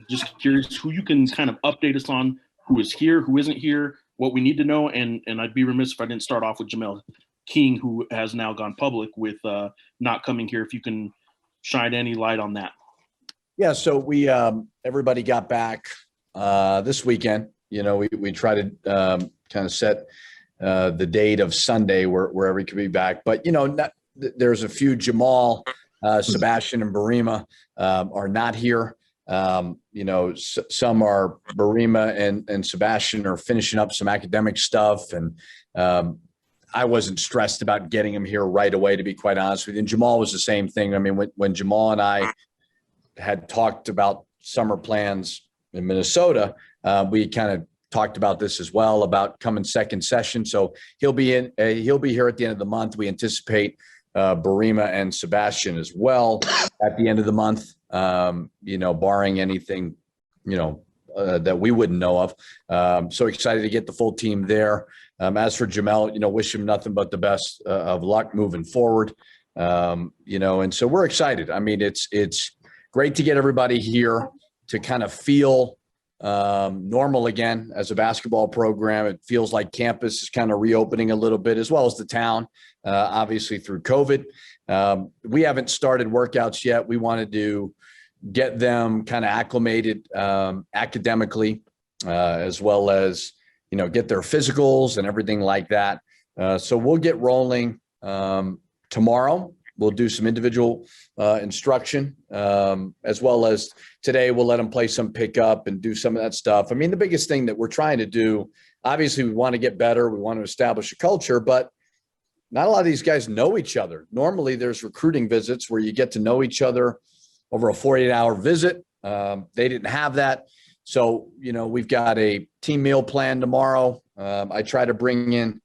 Just curious who you can kind of update us on, who is here, who isn't here, what we need to know, and I'd be remiss if I didn't start off with Jamel King, who has now gone public with not coming here. If you can shine any light on that. Yeah, so we everybody got back this weekend. You know, we try to kind of set the date of Sunday where everybody could be back. But, you know, there's a few. Jamal, Sebastian, and Barima are not here. You know, some are Barima and Sebastian are finishing up some academic stuff. And I wasn't stressed about getting him here right away, to be quite honest with you. And Jamal was the same thing. I mean, when Jamal and I had talked about summer plans in Minnesota, we kind of talked about this as well, about coming second session. So he'll be here at the end of the month. We anticipate Barima and Sebastian as well at the end of the month, you know, barring anything, you know, that we wouldn't know of. So excited to get the full team there. As for Jamel, you know, wish him nothing but the best of luck moving forward. You know, and so we're excited. I mean, it's great to get everybody here to kind of feel normal again as a basketball program. It feels like campus is kind of reopening a little bit, as well as the town, obviously through COVID. We haven't started workouts yet. We wanted to get them kind of acclimated academically, as well as, you know, get their physicals and everything like that. So we'll get rolling tomorrow. We'll do some individual instruction, as well as today we'll let them play some pickup and do some of that stuff. I mean, the biggest thing that we're trying to do, obviously we want to get better. We want to establish a culture, but not a lot of these guys know each other. Normally there's recruiting visits where you get to know each other over a 48-hour visit. They didn't have that. So, you know, we've got a team meal plan tomorrow. I try to bring in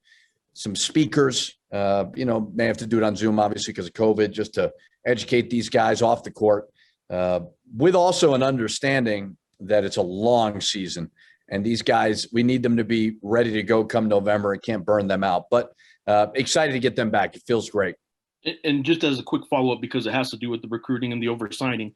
some speakers, you know, may have to do it on Zoom, obviously, because of COVID, just to educate these guys off the court, with also an understanding that it's a long season. And these guys, we need them to be ready to go come November and can't burn them out. But excited to get them back. It feels great. And just as a quick follow-up, because it has to do with the recruiting and the oversigning,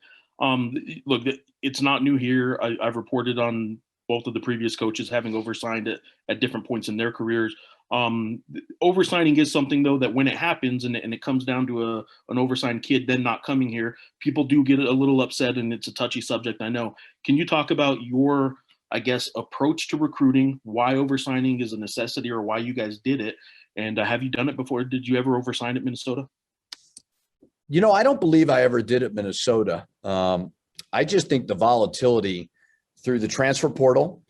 look, it's not new here. I've reported on both of the previous coaches having oversigned at different points in their careers. Oversigning is something, though, that when it happens and it comes down to an oversigned kid then not coming here, people do get a little upset, and it's a touchy subject, I know. Can you talk about your, I guess, approach to recruiting, why oversigning is a necessity or why you guys did it? And have you done it before? Did you ever oversign at Minnesota? You know, I don't believe I ever did at Minnesota. I just think the volatility through the transfer portal,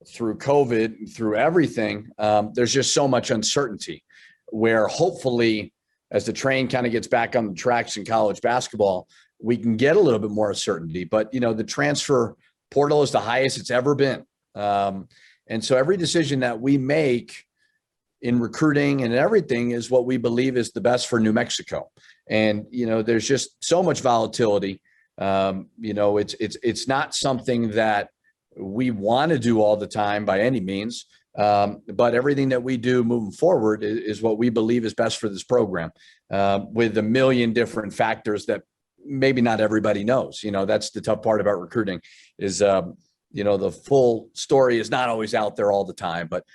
through COVID, through everything, there's just so much uncertainty, where hopefully as the train kind of gets back on the tracks in college basketball, we can get a little bit more certainty. But, you know, the transfer portal is the highest it's ever been. And so every decision that we make in recruiting and everything is what we believe is the best for New Mexico. And, you know, there's just so much volatility. You know, it's not something that we want to do all the time by any means. But everything that we do moving forward is what we believe is best for this program, with a million different factors that maybe not everybody knows. You know, that's the tough part about recruiting is, you know, the full story is not always out there all the time, but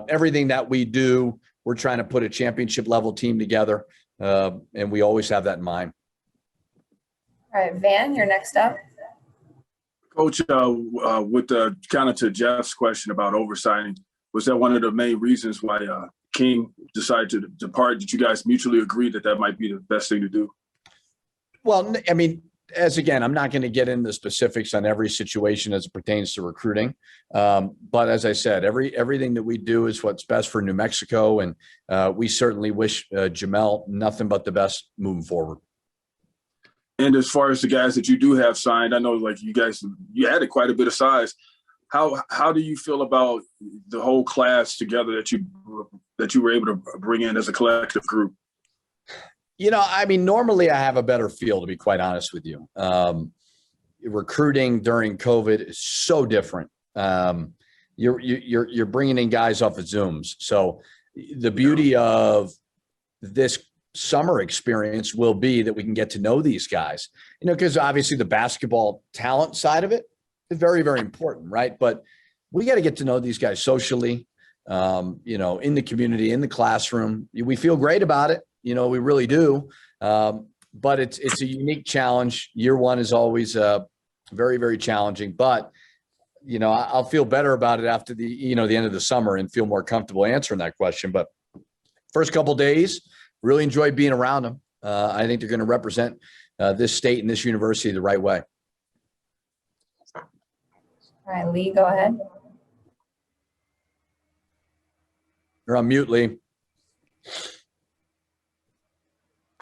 everything that we do, we're trying to put a championship level team together. And we always have that in mind. All right, Van, you're next up. Coach, with the counter to Jeff's question about oversigning, was that one of the main reasons why King decided to depart? Did you guys mutually agree that that might be the best thing to do? Well, I mean, again, I'm not going to get into specifics on every situation as it pertains to recruiting. But as I said, everything that we do is what's best for New Mexico. And we certainly wish Jamel nothing but the best moving forward. And as far as the guys that you do have signed, I know like you added quite a bit of size. How do you feel about the whole class together that you were able to bring in as a collective group? You know, I mean, normally I have a better feel, to be quite honest with you. Recruiting during COVID is so different. You're bringing in guys off of Zooms. So the beauty of this summer experience will be that we can get to know these guys, you know, because obviously the basketball talent side of it is very, very important, right? But we got to get to know these guys socially, in the community, in the classroom. We feel great about it. We really do. But it's a unique challenge. Year one is always very, very challenging. But, I'll feel better about it after the end of the summer and feel more comfortable answering that question. But first couple of days, really enjoyed being around them. I think they're going to represent this state and this university the right way. All right, Lee, go ahead. You're on mute, Lee.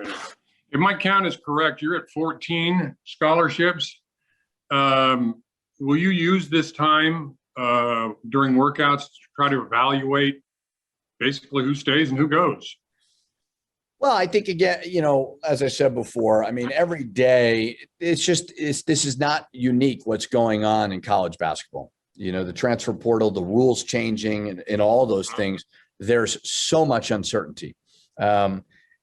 If my count is correct, you're at 14 scholarships. Will you use this time during workouts to try to evaluate basically who stays and who goes? Well, I think, again, as I said before, I mean, every day this is not unique what's going on in college basketball. The transfer portal, the rules changing, and all those things. There's so much uncertainty.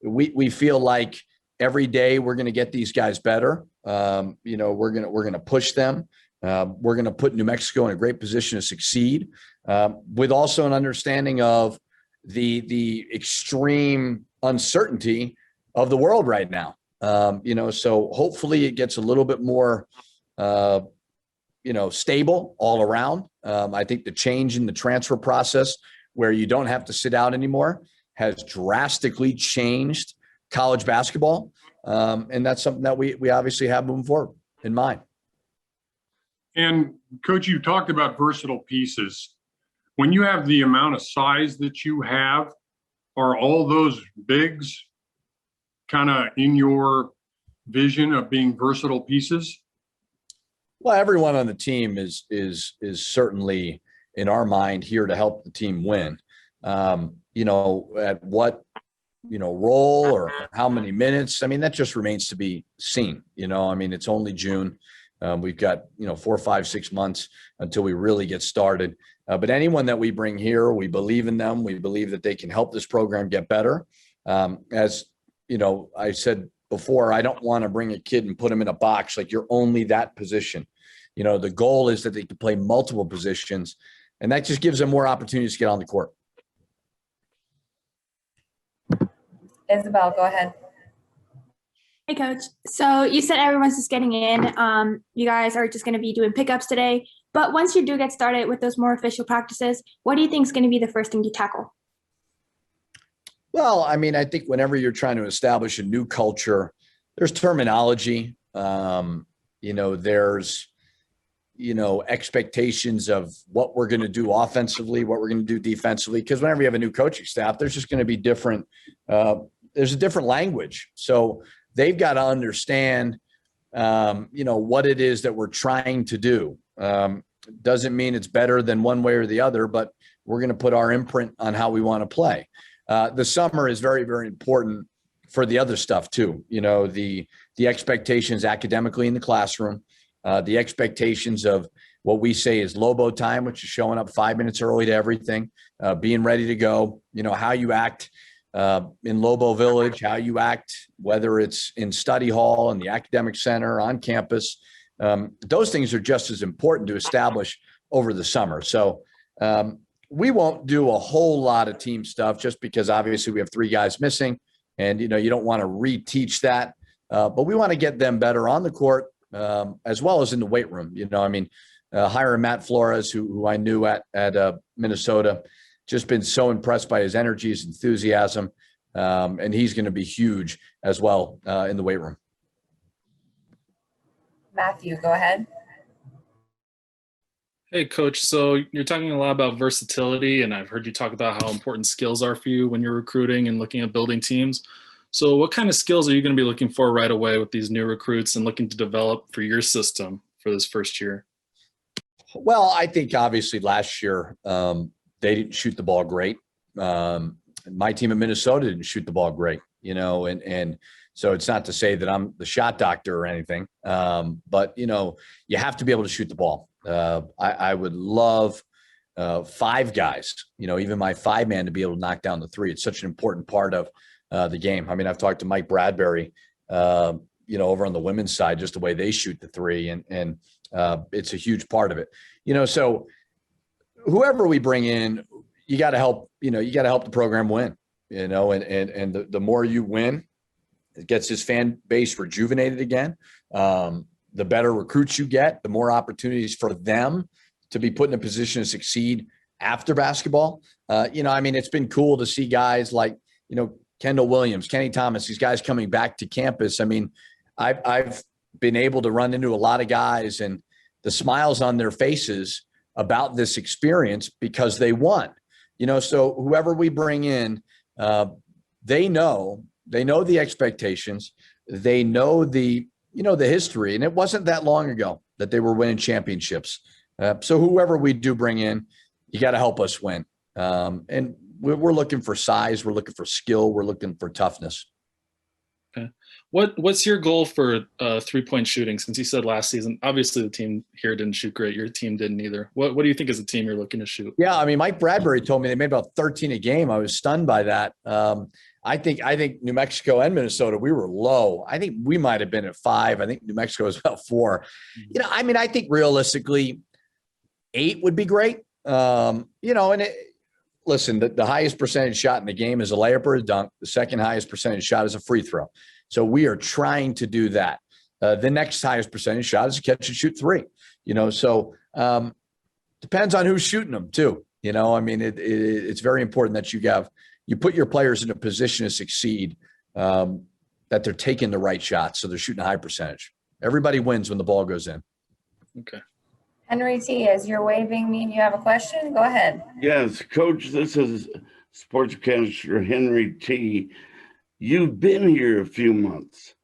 We feel like every day we're going to get these guys better. We're going to push them. We're going to put New Mexico in a great position to succeed, with also an understanding of the extreme uncertainty of the world right now. So hopefully it gets a little bit more, stable all around. I think the change in the transfer process, where you don't have to sit out anymore, has drastically changed college basketball. And that's something that we obviously have moving forward in mind. And Coach, you talked about versatile pieces. When you have the amount of size that you have, are all those bigs kind of in your vision of being versatile pieces? Well, everyone on the team is certainly, in our mind, here to help the team win. At what role or how many minutes, I mean, that just remains to be seen. It's only June. We've got 4, 5, 6 months until we really get started. But anyone that we bring here, we believe in them. We believe that they can help this program get better. As I said before, I don't want to bring a kid and put him in a box like you're only that position. The goal is that they can play multiple positions, and that just gives them more opportunities to get on the court. Isabel, go ahead. Hey, Coach. So you said everyone's just getting in. You guys are just going to be doing pickups today. But once you do get started with those more official practices, what do you think is going to be the first thing you tackle? Well, I think whenever you're trying to establish a new culture, there's terminology. There's expectations of what we're going to do offensively, what we're going to do defensively. Because whenever you have a new coaching staff, there's just going to be different. There's a different language. So they've got to understand, what it is that we're trying to do. Doesn't mean it's better than one way or the other, but we're going to put our imprint on how we want to play. The summer is very, very important for the other stuff too. The expectations academically in the classroom, the expectations of what we say is Lobo time, which is showing up 5 minutes early to everything, being ready to go, how you act in Lobo Village, how you act, whether it's in study hall, in the academic center, on campus. Those things are just as important to establish over the summer. So we won't do a whole lot of team stuff just because obviously we have 3 guys missing and, you don't want to reteach that. But we want to get them better on the court as well as in the weight room. Hiring Matt Flores, who I knew at Minnesota, just been so impressed by his energy, his enthusiasm, and he's going to be huge as well in the weight room. Matthew, go ahead. Hey, Coach. So you're talking a lot about versatility, and I've heard you talk about how important skills are for you when you're recruiting and looking at building teams. So what kind of skills are you going to be looking for right away with these new recruits and looking to develop for your system for this first year? Well, I think obviously last year they didn't shoot the ball great. My team in Minnesota didn't shoot the ball great, and so it's not to say that I'm the shot doctor or anything, but, you have to be able to shoot the ball. I would love 5 guys, even my 5-man to be able to knock down the 3. It's such an important part of the game. I've talked to Mike Bradbury, over on the women's side, just the way they shoot the 3. And It's a huge part of it. So whoever we bring in, you got to help, you got to help the program win, and the more you win, it gets his fan base rejuvenated again. The better recruits you get, the more opportunities for them to be put in a position to succeed after basketball. It's been cool to see guys like, Kendall Williams, Kenny Thomas, these guys coming back to campus. I've been able to run into a lot of guys and the smiles on their faces about this experience because they won. So whoever we bring in, they know the expectations, they know the history, and it wasn't that long ago that they were winning championships. So whoever we do bring in, you got to help us win. And we're looking for size, we're looking for skill, we're looking for toughness. Okay. What's your goal for 3-point shooting? Since you said last season, obviously the team here didn't shoot great. Your team didn't either. What do you think as a team you're looking to shoot? Yeah, Mike Bradbury told me they made about 13 a game. I was stunned by that. I think New Mexico and Minnesota, we were low. I think we might have been at 5. I think New Mexico was about 4. I think realistically 8 would be great. Listen, the highest percentage shot in the game is a layup or a dunk. The second highest percentage shot is a free throw. So we are trying to do that. The next highest percentage shot is a catch and shoot 3. So depends on who's shooting them too. It's very important that you put your players in a position to succeed, that they're taking the right shots, so they're shooting a high percentage. Everybody wins when the ball goes in. Okay. Henry T, as you're waving me and you have a question, go ahead. Yes, Coach, this is sportscaster Henry T. You've been here a few months.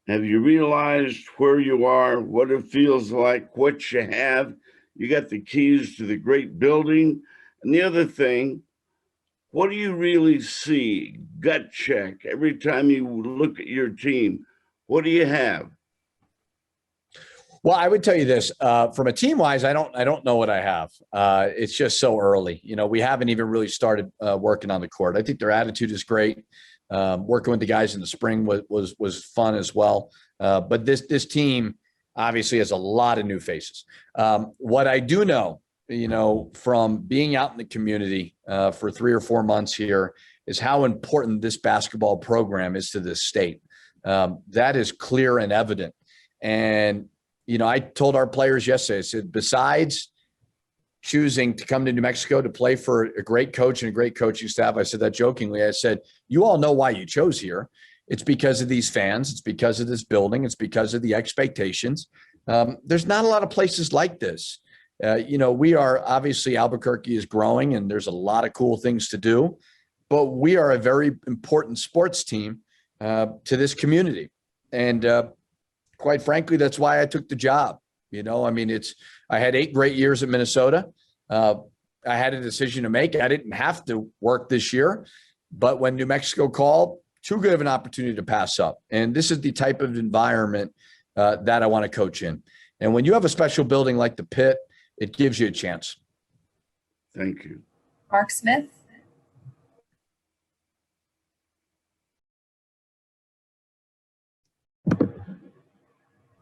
Have you realized where you are, what it feels like, what you have? You got the keys to the great building. And the other thing, what do you really see? Gut check. Every time you look at your team, what do you have? Well, I would tell you this, from a team wise, I don't know what I have. It's just so early. We haven't even really started working on the court. I think their attitude is great. Working with the guys in the spring was fun as well. But this team obviously has a lot of new faces. What I do know, from being out in the community for 3 or 4 months here, is how important this basketball program is to this state. That is clear and evident. And I told our players yesterday, I said, besides choosing to come to New Mexico to play for a great coach and a great coaching staff, I said that jokingly. I said, you all know why you chose here. It's because of these fans. It's because of this building. It's because of the expectations. There's not a lot of places like this. We are obviously, Albuquerque is growing and there's a lot of cool things to do, but we are a very important sports team to this community. And quite frankly, that's why I took the job. I had 8 great years at Minnesota. I had a decision to make. I didn't have to work this year, but when New Mexico called, too good of an opportunity to pass up. And this is the type of environment that I want to coach in. And when you have a special building like the Pit, it gives you a chance. Thank you. Mark Smith.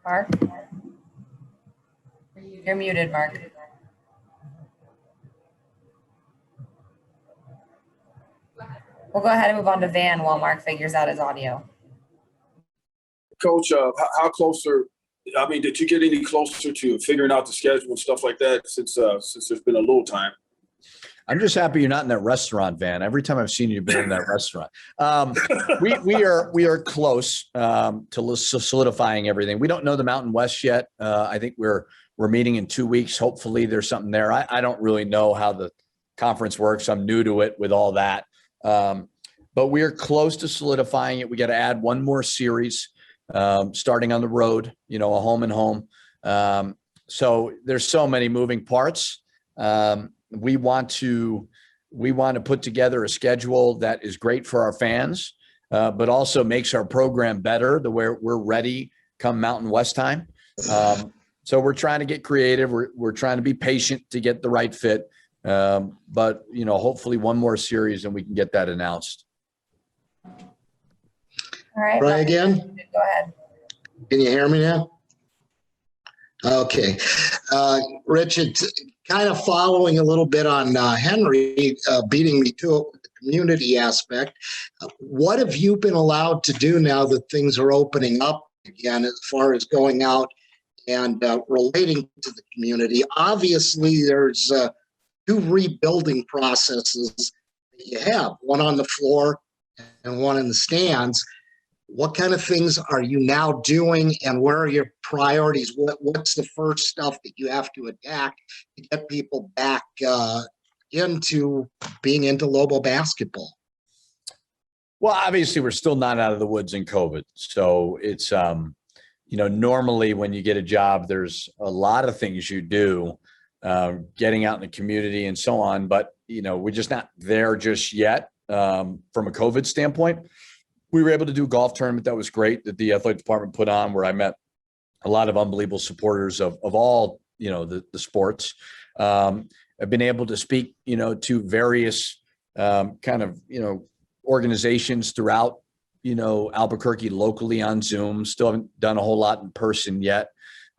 Mark. You're muted, Mark. We'll go ahead and move on to Van while Mark figures out his audio. Coach, how closer? Did you get any closer to figuring out the schedule and stuff like that since there's been a little time? I'm just happy you're not in that restaurant, Van. Every time I've seen you, you've been in that restaurant. We are close to solidifying everything. We don't know the Mountain West yet. I think we're meeting in 2 weeks. Hopefully there's something there. I don't really know how the conference works. I'm new to it with all that. But we're close to solidifying it. We got to add one more series, starting on the road, a home and home. So there's so many moving parts. We want to put together a schedule that is great for our fans, but also makes our program better to where we're ready come Mountain West time. So we're trying to get creative. We're trying to be patient to get the right fit. But hopefully one more series and we can get that announced. All right. Try Mark, again. go ahead. Can you hear me now? Okay. Richard, kind of following a little bit on Henry beating me to it with the community aspect. What have you been allowed to do now that things are opening up again as far as going out and relating to the community? Obviously, there's two rebuilding processes that you have, one on the floor and one in the stands. What kind of things are you now doing, and where are your priorities? What's the first stuff that you have to attack to get people back into being into Lobo basketball? Well, obviously, we're still not out of the woods in COVID. So it's, normally when you get a job, there's a lot of things you do, getting out in the community and so on. But, we're just not there just yet from a COVID standpoint. We were able to do a golf tournament that was great that the athletic department put on, where I met a lot of unbelievable supporters of all, the sports. I've been able to speak, to various organizations throughout, Albuquerque locally on Zoom. Still haven't done a whole lot in person yet.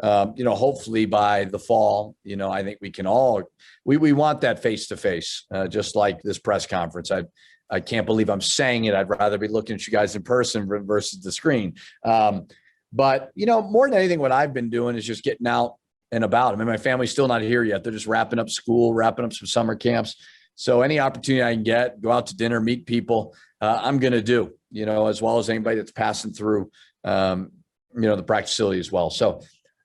Hopefully by the fall, I think we can all, we want that face-to-face, just like this press conference. I can't believe I'm saying it. I'd rather be looking at you guys in person versus the screen. But, more than anything, what I've been doing is just getting out and about. I mean, my family's still not here yet. They're just wrapping up school, wrapping up some summer camps. So any opportunity I can get, go out to dinner, meet people, I'm going to do, as well as anybody that's passing through, the practice facility as well. So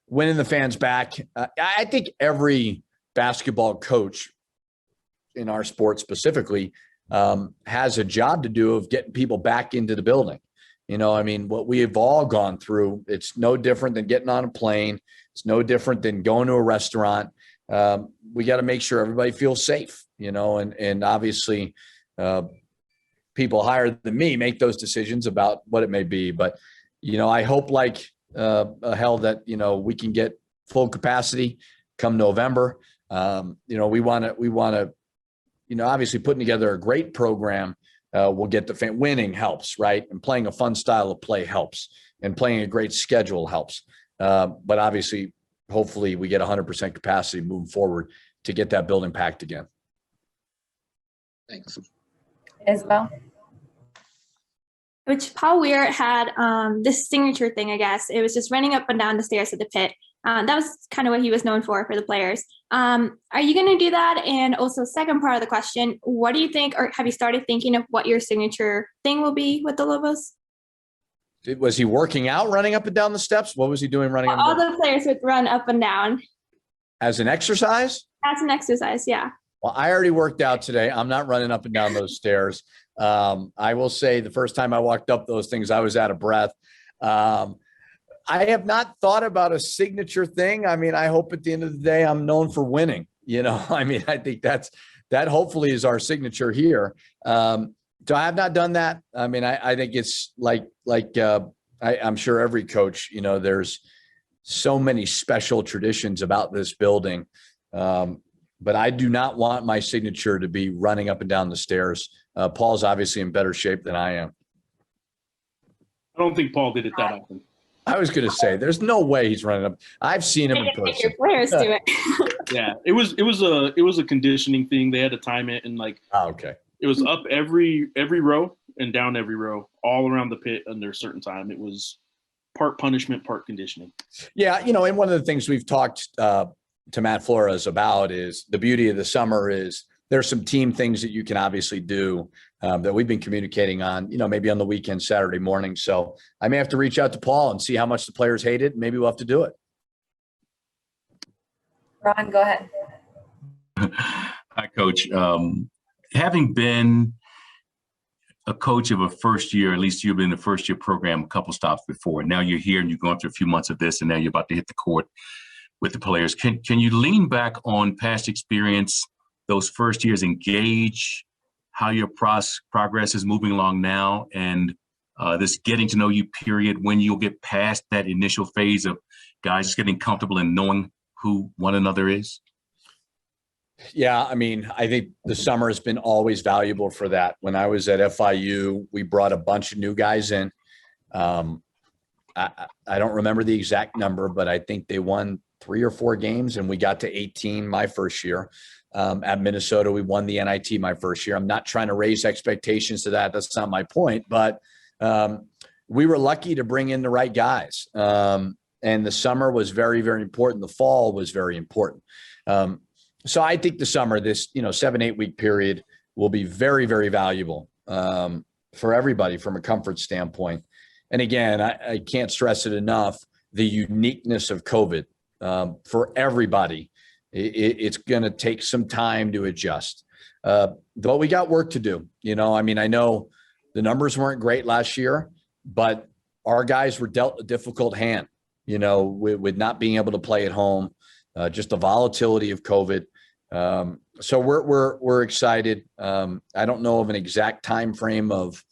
winning the fans back, I think every basketball coach in our sport specifically has a job to do of getting people back into the building. What we have all gone through, it's no different than getting on a plane. It's no different than going to a restaurant. We got to make sure everybody feels safe, and obviously people higher than me make those decisions about what it may be. But, I hope like hell that, we can get full capacity come November. We want to, obviously putting together a great program will get the fan. Winning helps, right? And playing a fun style of play helps, and playing a great schedule helps. But obviously, hopefully we get 100% capacity moving forward to get that building packed again. Thanks. Isabel? Which Paul Weir had this signature thing, I guess. It was just running up and down the stairs of the pit. That was kind of what he was known for the players. Are you going to do that? And also, second part of the question, what do you think, or have you started thinking of what your signature thing will be with the Lobos? Was he working out, running up and down the steps? What was he doing running up and down? All the players would run up and down. As an exercise? As an exercise, yeah. Well, I already worked out today. I'm not running up and down those stairs. I will say the first time I walked up those things, I was out of breath. I have not thought about a signature thing. I hope at the end of the day, I'm known for winning. I think that hopefully is our signature here. So I have not done that. I think it's I'm sure every coach, there's so many special traditions about this building. But I do not want my signature to be running up and down the stairs. Paul's obviously in better shape than I am. I don't think Paul did it that often. I was going to say, there's no way he's running up. I've seen him in person. Your players do it. Yeah, it was a conditioning thing. They had to time it, and okay. It was up every row and down every row, all around the pit under a certain time. It was part punishment, part conditioning. Yeah, and one of the things we've talked to Matt Flores about is the beauty of the summer is there's some team things that you can obviously do that we've been communicating on, maybe on the weekend, Saturday morning. So I may have to reach out to Paul and see how much the players hate it. Maybe we'll have to do it. Ron, go ahead. Hi, Coach. Having been a coach of a first year, at least you've been in the first year program a couple stops before. Now you're here and you're going through a few months of this, and now you're about to hit the court with the players. Can you lean back on past experience, those first years, engage how your progress is moving along now, and this getting to know you period, when you'll get past that initial phase of guys just getting comfortable and knowing who one another is? Yeah, I think the summer has been always valuable for that. When I was at FIU, we brought a bunch of new guys in. I don't remember the exact number, but I think they won 3 or 4 games, and we got to 18 my first year. At Minnesota, we won the NIT my first year. I'm not trying to raise expectations to that. That's not my point. But we were lucky to bring in the right guys. And the summer was very, very important. The fall was very important. So I think the summer, this 7-8 week period, will be very, very valuable for everybody from a comfort standpoint. And again, I can't stress it enough, the uniqueness of COVID for everybody. It's going to take some time to adjust. But we got work to do. I know the numbers weren't great last year, but our guys were dealt a difficult hand, with not being able to play at home, just the volatility of COVID. So we're excited. I don't know of an exact time frame of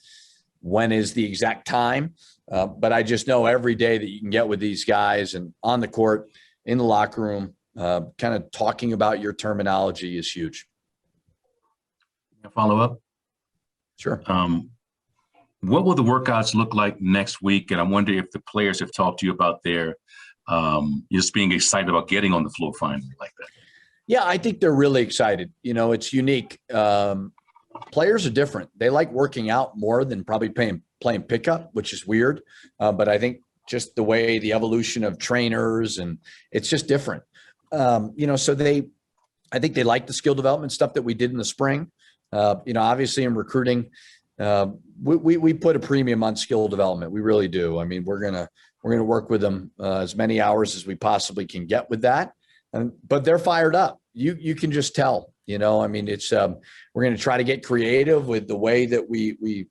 when is the exact time, but I just know every day that you can get with these guys and on the court, in the locker room, kind of talking about your terminology is huge. Follow up? Sure. What will the workouts look like next week? And I wonder if the players have talked to you about their just being excited about getting on the floor finally like that. Yeah, I think they're really excited. It's unique. Players are different. They like working out more than probably playing pickup, which is weird. But I think just the way the evolution of trainers, and it's just different. So I think they like the skill development stuff that we did in the spring. Obviously in recruiting, we put a premium on skill development. We really do. We're gonna work with them as many hours as we possibly can get with that. But they're fired up. You can just tell. It's we're gonna try to get creative with the way that we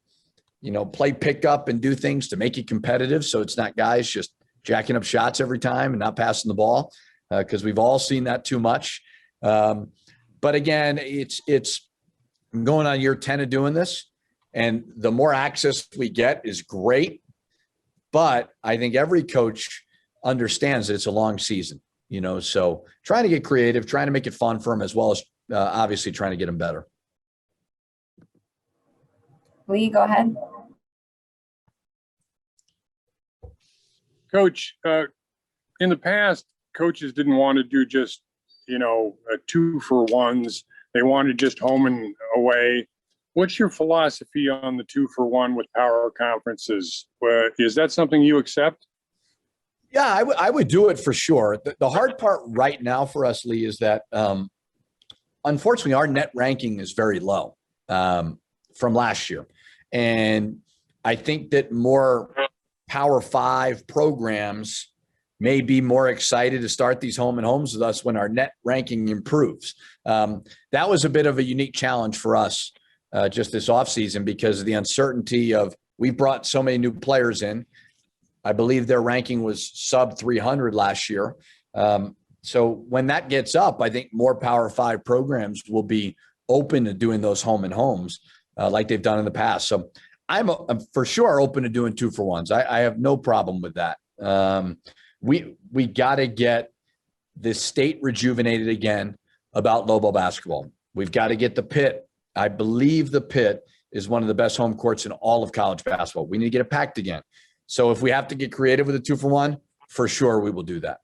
play pickup and do things to make it competitive. So it's not guys just jacking up shots every time and not passing the ball, because we've all seen that too much. But again, it's I'm going on year 10 of doing this, and the more access we get is great. But I think every coach understands that it's a long season, so trying to get creative, trying to make it fun for them, as well as obviously trying to get them better. Lee, go ahead. Coach, in the past, coaches didn't want to do just, 2-for-1s. They wanted just home and away. What's your philosophy on the 2-for-1 with power conferences? Is that something you accept? Yeah, I would do it for sure. The hard part right now for us, Lee, is that unfortunately our net ranking is very low from last year. And I think that more Power 5 programs may be more excited to start these home and homes with us when our net ranking improves. That was a bit of a unique challenge for us just this offseason because of the uncertainty of we brought so many new players in. I believe their ranking was sub 300 last year. So when that gets up, I think more Power 5 programs will be open to doing those home and homes like they've done in the past. So I'm for sure open to doing 2-for-1s. I have no problem with that. We got to get the state rejuvenated again about Lobo basketball. We've got to get the Pit. I believe the Pit is one of the best home courts in all of college basketball. We need to get it packed again. So if we have to get creative with a 2-for-1, for sure we will do that.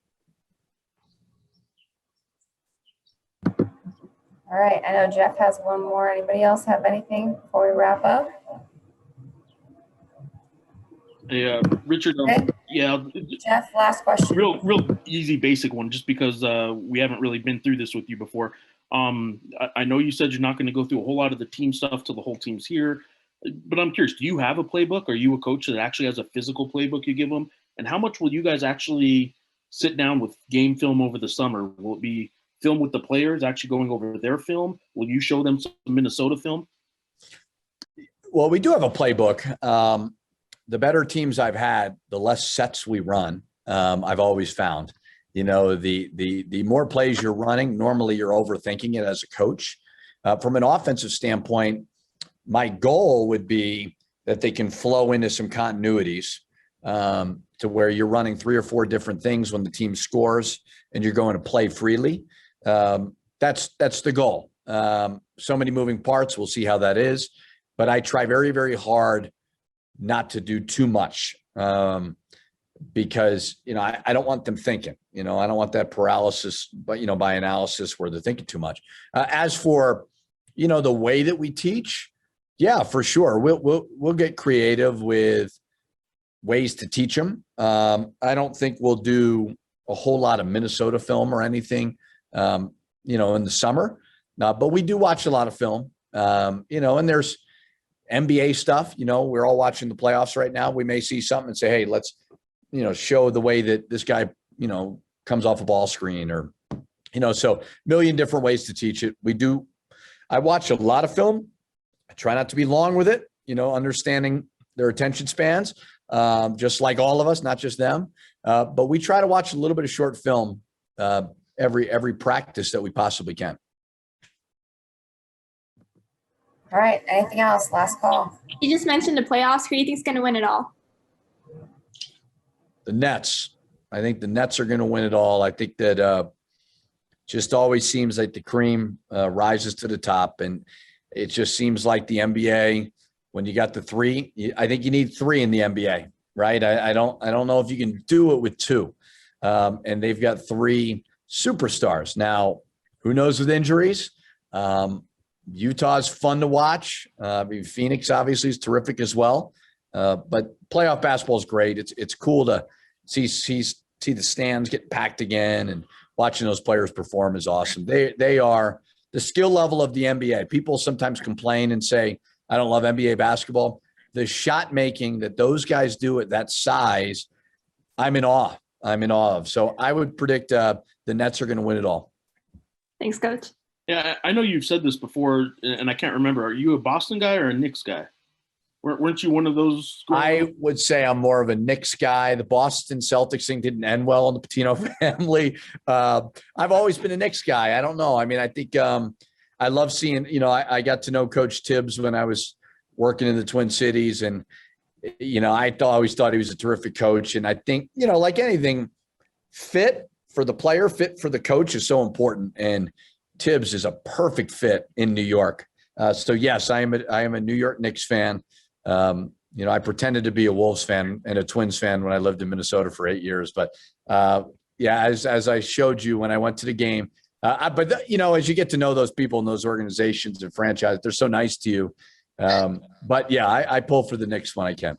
All right. I know Jeff has one more. Anybody else have anything before we wrap up? Yeah, Richard. Okay. Yeah, Jeff, last question. real easy, basic one. Just because we haven't really been through this with you before. I know you said you're not going to go through a whole lot of the team stuff till the whole team's here, but I'm curious. Do you have a playbook? Are you a coach that actually has a physical playbook you give them? And how much will you guys actually sit down with game film over the summer? Will it be film with the players actually going over their film? Will you show them some Minnesota film? Well, we do have a playbook. The better teams I've had, the less sets we run. I've always found, the more plays you're running, normally you're overthinking it as a coach. From an offensive standpoint, my goal would be that they can flow into some continuities to where you're running 3 or 4 different things when the team scores and you're going to play freely. That's the goal. So many moving parts. We'll see how that is. But I try very, very hard not to do too much. because, I don't want them thinking, I don't want that paralysis, but, by analysis where they're thinking too much. As for, the way that we teach, yeah, for sure. We'll get creative with ways to teach them. I don't think we'll do a whole lot of Minnesota film or anything, in the summer, but we do watch a lot of film, and there's NBA stuff, we're all watching the playoffs right now. We may see something and say, hey, let's, show the way that this guy, comes off a ball screen or, so million different ways to teach it. I watch a lot of film. I try not to be long with it, understanding their attention spans, just like all of us, not just them. But we try to watch a little bit of short film every practice that we possibly can. All right. Anything else? Last call. You just mentioned the playoffs. Who do you think is going to win it all? The Nets. I think the Nets are going to win it all. I think that just always seems like the cream rises to the top, and it just seems like the NBA, when you got the three, I think you need three in the NBA, right? I don't know if you can do it with two, and they've got three superstars. Now, who knows with injuries? Utah's fun to watch. Phoenix obviously is terrific as well, but playoff basketball is great. It's cool to see the stands get packed again, and watching those players perform is awesome. They are the skill level of the NBA. People sometimes complain and say, I don't love NBA basketball. The shot making that those guys do at that size, I'm in awe of. So I would predict the Nets are going to win it all. Thanks, Coach. Yeah, I know you've said this before, and I can't remember. Are you a Boston guy or a Knicks guy? Weren't you one of those? I would say I'm more of a Knicks guy. The Boston Celtics thing didn't end well in the Pitino family. I've always been a Knicks guy. I don't know. I mean, I think I love seeing, I got to know Coach Tibbs when I was working in the Twin Cities, and, I always thought he was a terrific coach. And I think, like anything, fit for the player, fit for the coach is so important. And Tibbs is a perfect fit in New York. So yes, I am a New York Knicks fan. I pretended to be a Wolves fan and a Twins fan when I lived in Minnesota for 8 years. But as I showed you when I went to the game, but as you get to know those people and those organizations and franchises, they're so nice to you. But yeah, I pull for the Knicks when I can.